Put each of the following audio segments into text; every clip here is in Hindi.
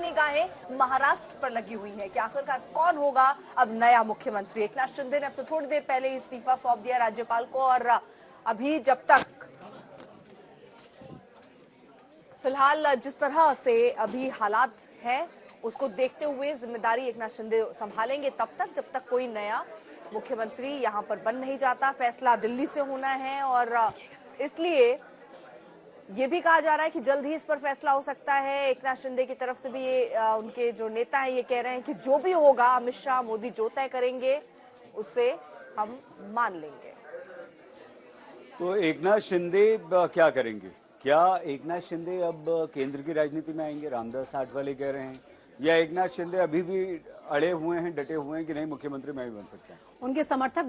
निगाहें महाराष्ट्र पर लगी हुई हैं कि आखिरकार कौन होगा अब नया मुख्यमंत्री। एकनाथ शिंदे ने अब से थोड़ी देर पहले इस्तीफा सौंप दिया राज्यपाल को, और अभी जब तक फिलहाल जिस तरह से अभी हालात है उसको देखते हुए जिम्मेदारी एकनाथ शिंदे संभालेंगे तब तक जब तक कोई नया मुख्यमंत्री यहां पर बन नहीं जाता। फैसला दिल्ली से होना है और इसलिए ये भी कहा जा रहा है कि जल्द ही इस पर फैसला हो सकता है। एकनाथ शिंदे की तरफ से भी ये उनके जो नेता हैं ये कह रहे हैं कि जो भी होगा अमित शाह मोदी जो तय करेंगे उससे हम मान लेंगे। तो एकनाथ शिंदे क्या करेंगे? क्या एकनाथ शिंदे अब केंद्र की राजनीति में आएंगे? रामदास आठवले कह रहे हैं, या एकनाथ शिंदे अभी भी अड़े हुए हैं, डटे हुए हैं कि नहीं मुख्यमंत्री मैं भी बन सकता हूं? उनके समर्थक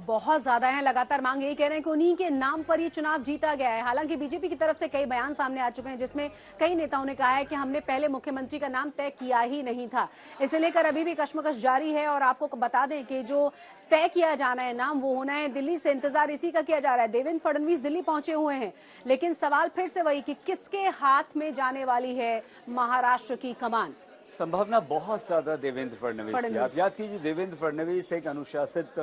बहुत ज्यादा हैं, लगातार मांग यही कह रहे हैं कि उन्हीं के नाम पर ये चुनाव जीता गया है। हालांकि बीजेपी की तरफ से कई बयान सामने आ चुके हैं जिसमें कई नेताओं ने कहा है कि हमने पहले मुख्यमंत्री का नाम तय किया ही नहीं था। इसे लेकर अभी भी कश्मकश जारी है और आपको बता दें कि जो तय किया जाना है नाम वो होना है दिल्ली से। इंतजार इसी का किया जा रहा है। देवेंद्र फडणवीस दिल्ली पहुंचे हुए हैं, लेकिन सवाल फिर से वही कि किसके हाथ में जाने वाली है महाराष्ट्र की कमान। संभावना बहुत ज्यादा देवेंद्र फडणवीस की। आप याद कीजिए, देवेंद्र फडणवीस एक अनुशासित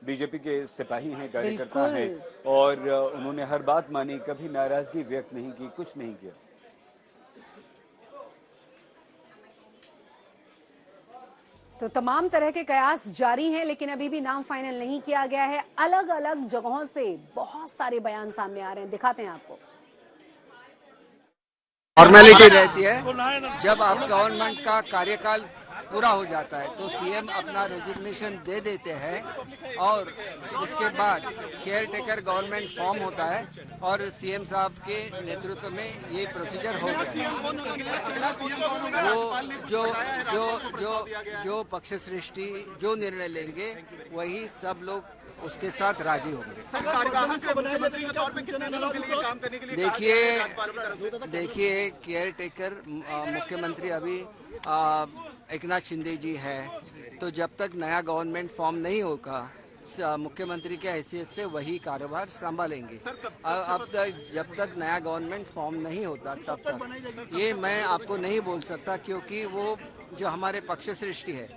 बीजेपी के सिपाही हैं, कार्यकर्ता हैं, और उन्होंने हर बात मानी, कभी नाराजगी व्यक्त नहीं की, कुछ नहीं किया। तो तमाम तरह के कयास जारी हैं, लेकिन अभी भी नाम फाइनल नहीं किया गया है। अलग अलग जगहों से बहुत सारे बयान सामने आ रहे हैं, दिखाते हैं आपको। फॉर्मेलिटी रहती है, जब आप गवर्नमेंट का कार्यकाल पूरा हो जाता है तो सीएम अपना रेजिग्नेशन दे देते हैं और उसके बाद केयर टेकर गवर्नमेंट फॉर्म होता है और सीएम साहब के नेतृत्व में ये प्रोसीजर हो गया है। वो जो पक्ष सृष्टि जो निर्णय लेंगे वही सब लोग उसके साथ राजी होंगे। देखिए केयर टेकर मुख्यमंत्री अभी एकनाथ शिंदे जी है, तो जब तक नया गवर्नमेंट फॉर्म नहीं होगा मुख्यमंत्री के हैसियत से वही कारोबार संभालेंगे। अब तक जब तक नया गवर्नमेंट फॉर्म नहीं होता तब तक ये मैं आपको नहीं बोल सकता, क्योंकि वो जो हमारे पक्ष सृष्टि है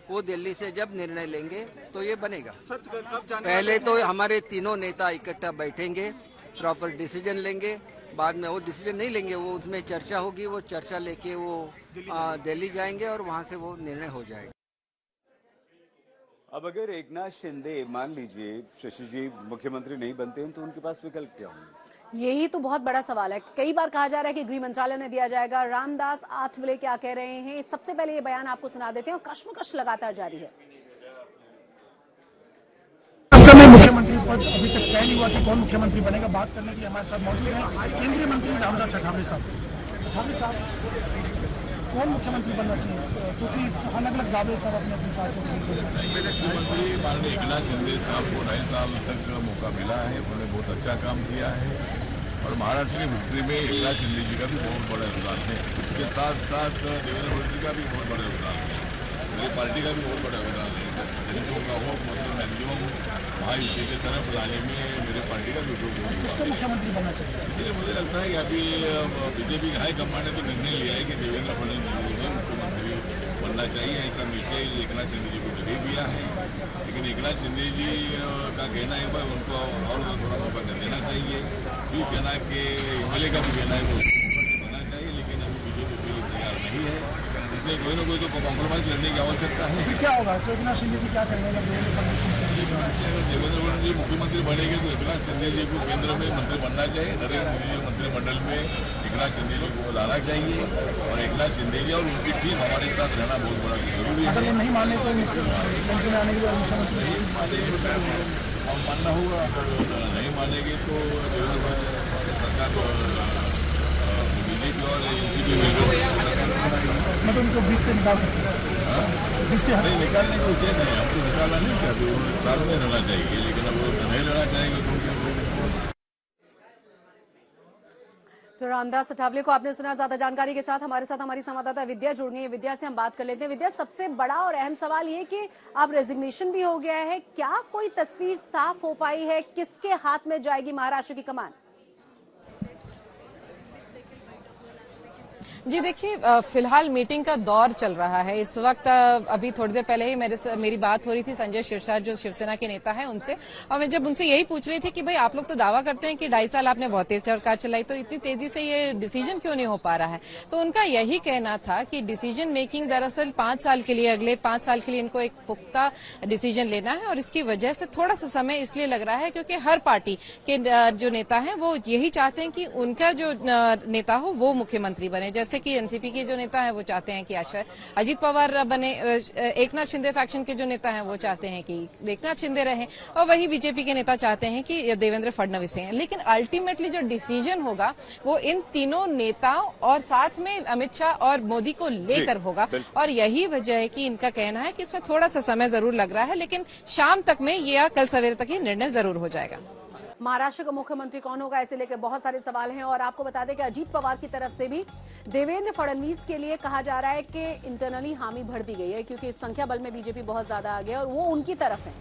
वो दिल्ली से जब निर्णय लेंगे तो ये बनेगा। पहले तो हमारे तीनों नेता इकट्ठा बैठेंगे, प्रॉपर डिसीजन लेंगे, बाद में वो डिसीजन नहीं लेंगे, वो उसमें चर्चा होगी, वो चर्चा लेके वो दिल्ली जाएंगे और वहां से वो निर्णय हो जाएगा। अब अगर एकनाथ शिंदे मान लीजिए शशि जी मुख्यमंत्री नहीं बनते हैं तो उनके पास विकल्प क्या होंगे? यही तो बहुत बड़ा सवाल है। कई बार कहा जा रहा है कि गृह मंत्रालय ने दिया जाएगा। रामदास आठवले क्या कह रहे हैं, सबसे पहले ये बयान आपको सुना देते हैं और कश्मकश लगातार जारी है। मुख्यमंत्री पद अभी तक तय नहीं हुआ कि कौन मुख्यमंत्री बनेगा। बात करने के लिए हमारे साथ मौजूद है केंद्रीय मंत्री रामदास आठवले साहब। आठवले साहब, कौन मुख्यमंत्री बनना चाहिए, क्योंकि अलग अलग दावे सब अपने अपनी पार्टी मुख्यमंत्री माननीय एकनाथ शिंदे साहब को 2.5 साल तक मौका मिला है, उन्होंने बहुत अच्छा काम किया है और महाराष्ट्र की विक्ट्री में एकनाथ शिंदे जी का भी बहुत बड़ा योगदान है। उसके साथ साथ देवेंद्र फडणवीस का भी बहुत बड़ा योगदान है, मेरी पार्टी का भी बहुत बड़ा योगदान है। का हो मतलब मैक्सिमम महायुति की तरफ लाने में मेरी पार्टी का भी किसको मुख्यमंत्री बनना चाहिए। इसलिए मुझे लगता है कि अभी बीजेपी हाईकमान ने तो निर्णय लिया है कि देवेंद्र फडणवीस जी को मुख्यमंत्री बनना चाहिए। ऐसा निश्चय एकनाथ शिंदे जी को दे दिया है, लेकिन एकनाथ शिंदे जी का कहना है भाई उनको और थोड़ा मौका देना चाहिए। शिवसेना के एमएलए का भी कहना है वो देना चाहिए, लेकिन अभी बीजेपी उसके लिए तैयार नहीं है। इसलिए कोई ना कोई तो कॉम्प्रोमाइज करने की आवश्यकता है। क्या होगा तो एकनाथ शिंदे जी क्या करेंगे अगर देवेंद्र फडणवीस जी मुख्यमंत्री बनेंगे तो एकनाथ शिंदे जी को केंद्र में मंत्री बनना चाहिए। नरेंद्र मोदी जी मंत्रिमंडल में एकनाथ शिंदे जी को लाना चाहिए और एकनाथ शिंदे जी और उनकी टीम हमारे साथ रहना बहुत बड़ा जरूरी है। अगर वो नहीं माने तो संसद में आने के बाद मुख्यमंत्री नहीं मानेंगे और मानना होगा, अगर नहीं मानेंगे तो सरकार बीजेपी और एनसीपी मतलब उनको 20 से निकाल सकते हैं। 20 से नहीं निकालने का विषय नहीं, हम तो निकालना नहीं चाहते, साथ में रहना चाहिए, लेकिन अब वो नहीं रहना चाहेंगे तो क्या करेंगे। तो रामदास आठवले को आपने सुना। ज्यादा जानकारी के साथ हमारे साथ हमारी संवाददाता विद्या जुड़ गई है। विद्या से हम बात कर लेते हैं। विद्या, सबसे बड़ा और अहम सवाल ये कि अब रेजिग्नेशन भी हो गया है, क्या कोई तस्वीर साफ हो पाई है, किसके हाथ में जाएगी महाराष्ट्र की कमान? जी देखिए, फिलहाल मीटिंग का दौर चल रहा है इस वक्त। अभी थोड़ी देर पहले ही मेरी बात हो रही थी संजय शिरसाट जो शिवसेना के नेता हैं उनसे, और मैं जब उनसे यही पूछ रही थी कि भाई आप लोग तो दावा करते हैं कि 2.5 साल आपने बहुत तेज सरकार चलाई, तो इतनी तेजी से ये डिसीजन क्यों नहीं हो पा रहा है। तो उनका यही कहना था कि डिसीजन मेकिंग दरअसल 5 साल के लिए, अगले 5 साल के लिए इनको एक पुख्ता डिसीजन लेना है, और इसकी वजह से थोड़ा सा समय इसलिए लग रहा है क्योंकि हर पार्टी के जो नेता हैं वो यही चाहते हैं कि उनका जो नेता हो वो मुख्यमंत्री बने। जैसे कि एनसीपी के जो नेता हैं वो चाहते हैं कि अजित पवार बने, एकनाथ शिंदे फैक्शन के जो नेता हैं वो चाहते हैं कि एकनाथ शिंदे रहें, और वही बीजेपी के नेता चाहते हैं कि देवेंद्र फडणवीस रहें। लेकिन अल्टीमेटली जो डिसीजन होगा वो इन तीनों नेताओं और साथ में अमित शाह और मोदी को लेकर होगा, और यही वजह है कि इनका कहना है कि इसमें थोड़ा सा समय जरूर लग रहा है, लेकिन शाम तक में या कल सवेरे तक ये निर्णय जरूर हो जाएगा। महाराष्ट्र का मुख्यमंत्री कौन होगा, इसे लेकर बहुत सारे सवाल हैं। और आपको बता दें कि अजीत पवार की तरफ से भी देवेंद्र फडणवीस के लिए कहा जा रहा है कि इंटरनली हामी भर दी गई है, क्योंकि संख्या बल में बीजेपी बहुत ज्यादा आ गया और वो उनकी तरफ है।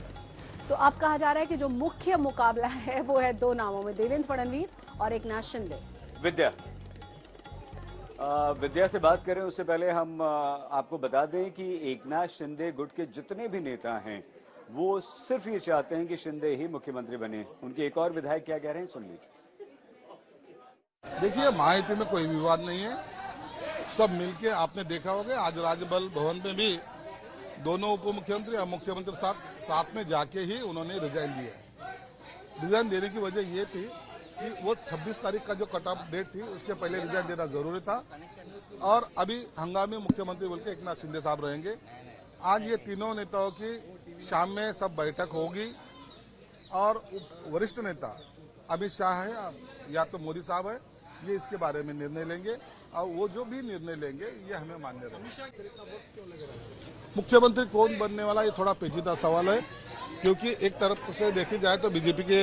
तो अब कहा जा रहा है कि जो मुख्य मुकाबला है वो है 2 नामों में, देवेंद्र फडणवीस और एकनाथ शिंदे। विद्या से बात करें उससे पहले हम आपको बता दें कि एकनाथ शिंदे गुट के जितने भी नेता हैं वो सिर्फ ये चाहते हैं कि शिंदे ही मुख्यमंत्री बने। उनके एक और विधायक क्या कह रहे हैं, सुन लीजिए। देखिए, महायुति में कोई विवाद नहीं है, सब मिलके आपने देखा होगा आज राज्यपाल भवन में भी दोनों उप मुख्यमंत्री और मुख्यमंत्री साथ में जाके ही उन्होंने रिजाइन दिया। रिजाइन देने की वजह ये थी कि वो 26 तारीख का जो कट ऑफ डेट थी उसके पहले रिजाइन देना जरूरी था, और अभी हंगामी मुख्यमंत्री बोल के एकनाथ शिंदे साहब रहेंगे। आज ये तीनों नेताओं की शाम में सब बैठक होगी, और वरिष्ठ नेता अमित शाह है या तो मोदी साहब है, ये इसके बारे में निर्णय लेंगे, और वो जो भी निर्णय लेंगे ये हमें मान्य रहेगा। मुख्यमंत्री कौन बनने वाला, ये थोड़ा पेचीदा सवाल है, क्योंकि एक तरफ से देखी जाए तो बीजेपी के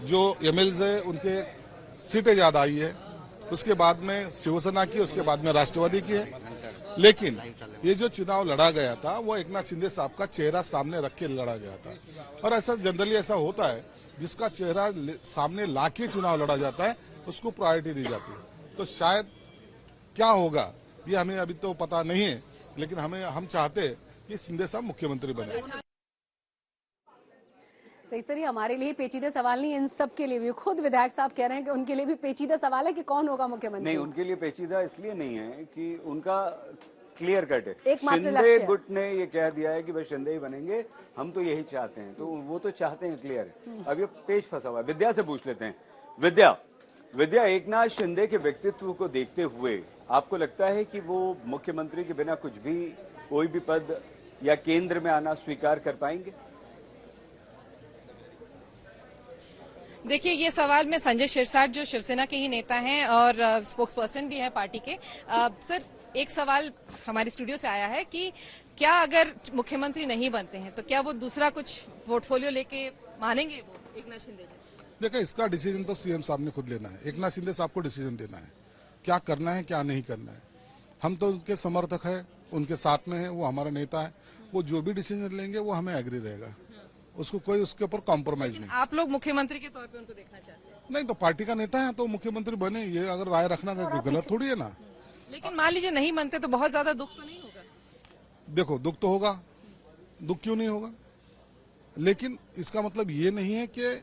जो एमएलएस है उनके सीटें ज्यादा आई है, उसके बाद में शिवसेना की, उसके बाद में राष्ट्रवादी की है। लेकिन ये जो चुनाव लड़ा गया था वो एकनाथ शिंदे साहब का चेहरा सामने रख के लड़ा गया था, और ऐसा जनरली ऐसा होता है जिसका चेहरा सामने लाके चुनाव लड़ा जाता है उसको प्रायोरिटी दी जाती है। तो शायद क्या होगा ये हमें अभी तो पता नहीं है, लेकिन हम चाहते हैं कि शिंदे साहब मुख्यमंत्री बने। इस तरह हमारे लिए पेचीदा सवाल नहीं, इन सब के लिए भी खुद विधायक साहब कह रहे हैं कि उनके लिए भी पेचीदा सवाल है कि कौन होगा मुख्यमंत्री। नहीं, उनके लिए पेचीदा इसलिए नहीं है कि उनका क्लियर कट है। एकमात्र शिंदे गुट ने ये कह दिया है कि भाई शिंदे ही बनेंगे, हम तो यही चाहते हैं, तो वो तो चाहते हैं, क्लियर है। अब ये पेच फंसा हुआ है। विद्या से पूछ लेते हैं। विद्या, एकनाथ शिंदे के व्यक्तित्व को देखते हुए आपको लगता है कि वो मुख्यमंत्री के बिना कुछ भी, कोई भी पद या केंद्र में आना स्वीकार कर पाएंगे? देखिए, ये सवाल में संजय शिरसाट जो शिवसेना के ही नेता हैं और स्पोक्स पर्सन भी है पार्टी के, सर एक सवाल हमारे स्टूडियो से आया है कि क्या अगर मुख्यमंत्री नहीं बनते हैं तो क्या वो दूसरा कुछ पोर्टफोलियो लेके मानेंगे वो एकनाथ शिंदे जी? देखिए, इसका डिसीजन तो सीएम साहब ने खुद लेना है। एकनाथ शिंदे साहब को डिसीजन देना है क्या करना है क्या नहीं करना है। हम तो उनके समर्थक है, उनके साथ में है, वो हमारा नेता है, वो जो भी डिसीजन लेंगे वो हमें एग्री रहेगा, उसको कोई उसके ऊपर कॉम्प्रोमाइज नहीं। आप लोग मुख्यमंत्री के तौर पे उनको देखना चाहते हैं? नहीं, तो पार्टी का नेता है तो मुख्यमंत्री बने, ये अगर राय रखना तो गलत थोड़ी है ना। लेकिन मान लीजिए नहीं बनते तो बहुत ज्यादा दुख तो नहीं होगा? देखो, दुख तो होगा, दुख क्यों नहीं होगा, लेकिन इसका मतलब ये नहीं है कि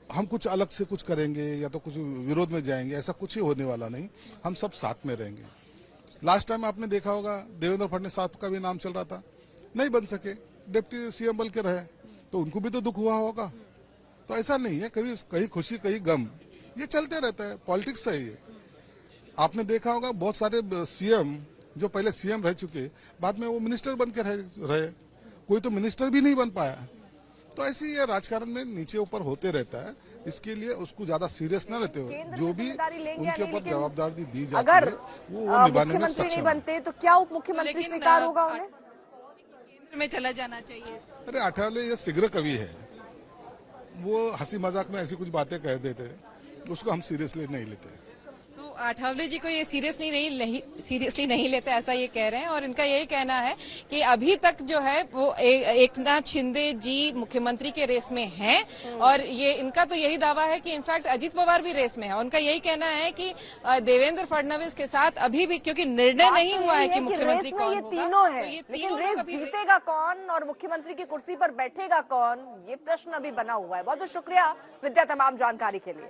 हम कुछ अलग से कुछ करेंगे या तो कुछ विरोध में जाएंगे, ऐसा कुछ ही होने वाला नहीं। हम सब साथ में रहेंगे। लास्ट टाइम आपने देखा होगा देवेंद्र फडणवीस साहब का भी नाम चल रहा था, नहीं बन सके, डिप्टी सीएम बन के रहे, तो उनको भी तो दुख हुआ होगा। तो ऐसा नहीं है, कभी कहीं खुशी कहीं गम, ये चलते रहता है, पॉलिटिक्स है ये। आपने देखा होगा बहुत सारे सीएम जो पहले सीएम रह चुके बाद में वो मिनिस्टर बन के रहे, कोई तो मिनिस्टर भी नहीं बन पाया। तो ऐसे ये राजकारण में नीचे ऊपर होते रहता है, इसके लिए उसको ज्यादा सीरियस न लेते हुए जो भी उनके ऊपर जवाबदारी दी जाती है वो निभाने में सक्षम। नहीं बनते तो क्या उप मुख्यमंत्री स्वीकार होगा उन्हें? केंद्र में चला जाना चाहिए। अरे आठवले ये शीघ्र कवि है, वो हंसी मजाक में ऐसी कुछ बातें कह देते हैं, उसको हम सीरियसली नहीं लेते। तो आठवले जी को ये सीरियसली नहीं लेते, ऐसा ये कह रहे हैं। और इनका यही कहना है कि अभी तक जो है वो एकनाथ शिंदे जी मुख्यमंत्री के रेस में हैं, और ये इनका तो यही दावा है कि इनफैक्ट अजित पवार भी रेस में है। उनका यही कहना है कि देवेंद्र फडणवीस के साथ अभी भी, क्योंकि निर्णय नहीं हुआ है कि मुख्यमंत्री रेस में कौन ये होगा, तीनों तो हैं, ये लेकिन तीनों रेस लोग अभी जीतेगा कौन और मुख्यमंत्री की कुर्सी पर बैठेगा कौन, ये प्रश्न अभी बना हुआ है। बहुत बहुत शुक्रिया विद्या तमाम जानकारी के लिए।